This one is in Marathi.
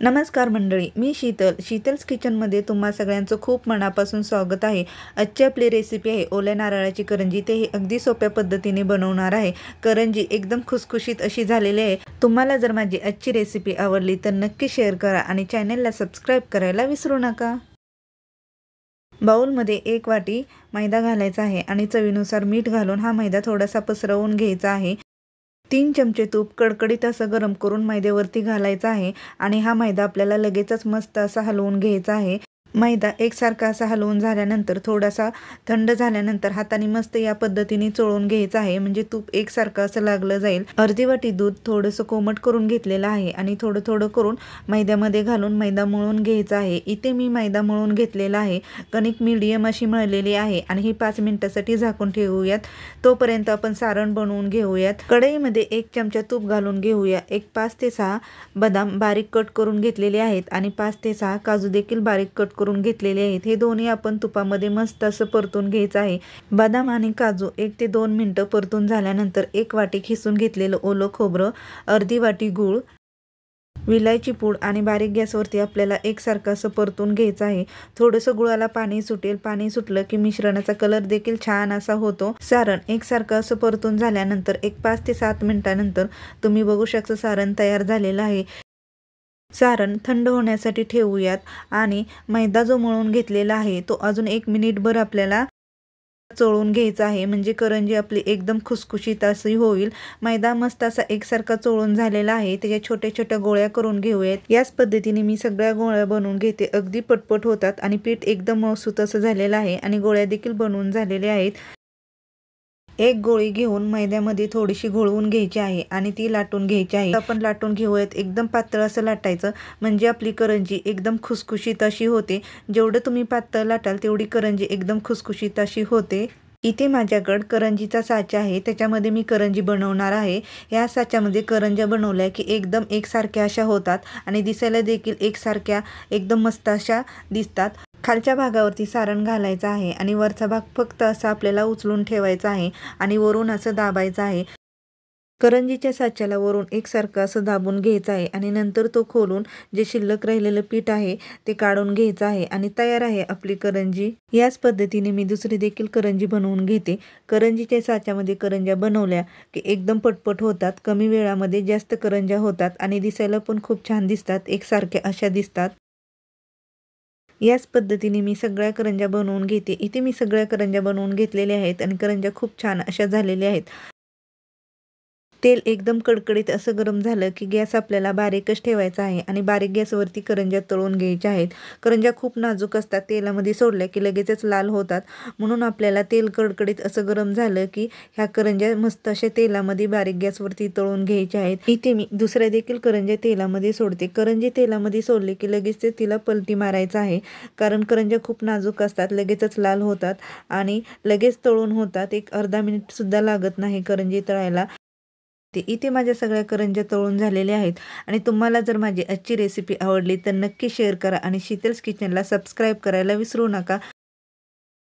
नमस्कार मंडळी, मी शीतल्स किचनमध्ये तुम्हा सगळ्यांचं खूप मनापासून स्वागत आहे। आजची आपली रेसिपी आहे ओल्या नारळाची करंजी। ते अगदी सोप्या पद्धतीने बनवणार आहे। करंजी एकदम खुसखुशीत अशी झालेली आहे। तुम्हाला जर माझी आजची रेसिपी आवडली तर नक्की शेअर करा आणि चॅनलला सबस्क्राईब करायला विसरू नका। बाउलमध्ये 1 वाटी मैदा घालायचा आहे आणि चवीनुसार मीठ घालून हा मैदा थोडासा पसरवून घ्यायचा आहे। 3 चमचे तूप कडकडीत असं गरम करून मैद्यावरती घालायचा आहे आणि हा मैदा आपल्याला लगेचच मस्त असा हलवून घ्यायचा आहे। मैदा एकसारखा असा हलवून झाल्यानंतर थोडासा थंड झाल्यानंतर हाताने मस्त या पद्धतीने चोळून घ्यायचा आहे, म्हणजे तूप एकसारखं असं लागलं जाईल। अर्धी वाटी दूध थोडंसं कोमट करून घेतलेलं आहे आणि थोडं थोडं करून मैद्यामध्ये घालून मैदा मळून घ्यायचा आहे। इथे मी मैदा मळून घेतलेला आहे। कणिक मीडियम अशी मळलेली आहे आणि ही 5 मिनिटासाठी झाकून ठेवूयात। तोपर्यंत आपण सारण बनवून घेऊयात। कढईमध्ये 1 चमचा तूप घालून घेऊया। 5 ते 6 बदाम बारीक कट करून घेतलेले आहेत आणि 5 ते 6 काजू देखील बारीक कट करून घेतलेले आहेत। हे दोन्ही आपण तुपामध्ये मस्त असं परतून घ्यायचं आहे। बदाम आणि काजू 1 ते 2 मिनिटं परतून झाल्यानंतर 1 वाटी खिसून घेतलेलं ओलं खोबरं, अर्धी वाटी गूळ, विलायची पूड आणि बारीक गॅसवरती आपल्याला एकसारखं असं परतून घ्यायचं आहे। थोडंसं गुळाला पाणी सुटेल। पाणी सुटलं की मिश्रणाचा कलर देखील छान असा होतो। सारण एकसारखं असं परतून झाल्यानंतर 5 ते 7 मिनिटानंतर तुम्ही बघू शकता सारण तयार झालेलं आहे। सारण थंड होण्यासाठी ठेवूयात आणि मैदा जो मळून घेतलेला आहे तो अजून 1 मिनिटभर आपल्याला चोळून घ्यायचा आहे, म्हणजे करंजी आपली एकदम खुसखुशीत अशी होईल। मैदा मस्त असा एकसारखा चोळून झालेला आहे। त्याच्या छोट्या छोट्या गोळ्या करून घेऊयात। याच पद्धतीने मी सगळ्या गोळ्या बनवून घेते। अगदी पटपट होतात आणि पीठ एकदम मऊसूत असं झालेलं आहे आणि गोळ्या देखील बनवून झालेल्या आहेत। एक गोळी घेऊन मैद्यामध्ये थोडीशी घोळवून घ्यायची आहे आणि ती लाटून घ्यायची आहे। आपण लाटून घेऊयात। एकदम पातळ असं लाटायचं, म्हणजे आपली करंजी एकदम खुसखुशीत अशी होते। जेवढं तुम्ही पातळ लाटाल तेवढी करंजी एकदम खुसखुशीत अशी होते। इथे माझ्याकडे करंजीचा साचा आहे, त्याच्यामध्ये मी करंजी बनवणार आहे। या साच्यामध्ये करंज्या बनवल्या की एकदम एकसारख्या अशा होतात आणि दिसायला देखील एकसारख्या एकदम मस्त अशा दिसतात। खालच्या भागावरती सारण घालायचं आहे आणि वरचा भाग फक्त असा आपल्याला उचलून ठेवायचा आहे आणि वरून असं दाबायचं आहे। करंजीच्या साच्याला वरून एकसारखं असं दाबून घ्यायचं आहे आणि नंतर तो खोलून जे शिल्लक राहिलेलं पीठ आहे ते काढून घ्यायचं आहे आणि तयार आहे आपली करंजी। याच पद्धतीने मी दुसरी देखील करंजी बनवून घेते। करंजीच्या साच्यामध्ये करंज्या बनवल्या की एकदम पटपट होतात, कमी वेळामध्ये जास्त करंज्या होतात आणि दिसायला पण खूप छान दिसतात, एकसारख्या अशा दिसतात। याच पद्धतीने मी सगळ्या करंज्या बनवून घेते। इथे मी सगळ्या करंज्या बनवून घेतलेल्या आहेत आणि करंज्या खूप छान अशा झालेल्या आहेत। तेल एकदम कडकडीत असं गरम झालं की गॅस आपल्याला बारीकच ठेवायचा आहे आणि बारीक गॅसवरती करंज्या तळून घ्यायच्या आहेत। करंज्या खूप नाजूक असतात, तेलामध्ये सोडल्या की लगेचच लाल होतात, म्हणून आपल्याला तेल कडकडीत असं गरम झालं की ह्या करंज्या मस्त अशा तेलामध्ये बारीक गॅसवरती तळून घ्यायच्या आहेत। इथे मी दुसऱ्या देखील करंज्या तेलामध्ये सोडते। करंजी तेलामध्ये सोडले की लगेच ते तिला पलटी मारायचं आहे, कारण करंज्या खूप नाजूक असतात, लगेचच लाल होतात आणि लगेच तळून होतात। एक अर्धा मिनिट सुद्धा लागत नाही करंजी तळायला। इथे माझ्या सगळ्या करंज्या तळून झालेल्या आहेत आणि तुम्हाला जर माझी आजची रेसिपी आवडली तर नक्की शेअर करा आणि शीतल्स किचनला सबस्क्राईब करायला विसरू नका।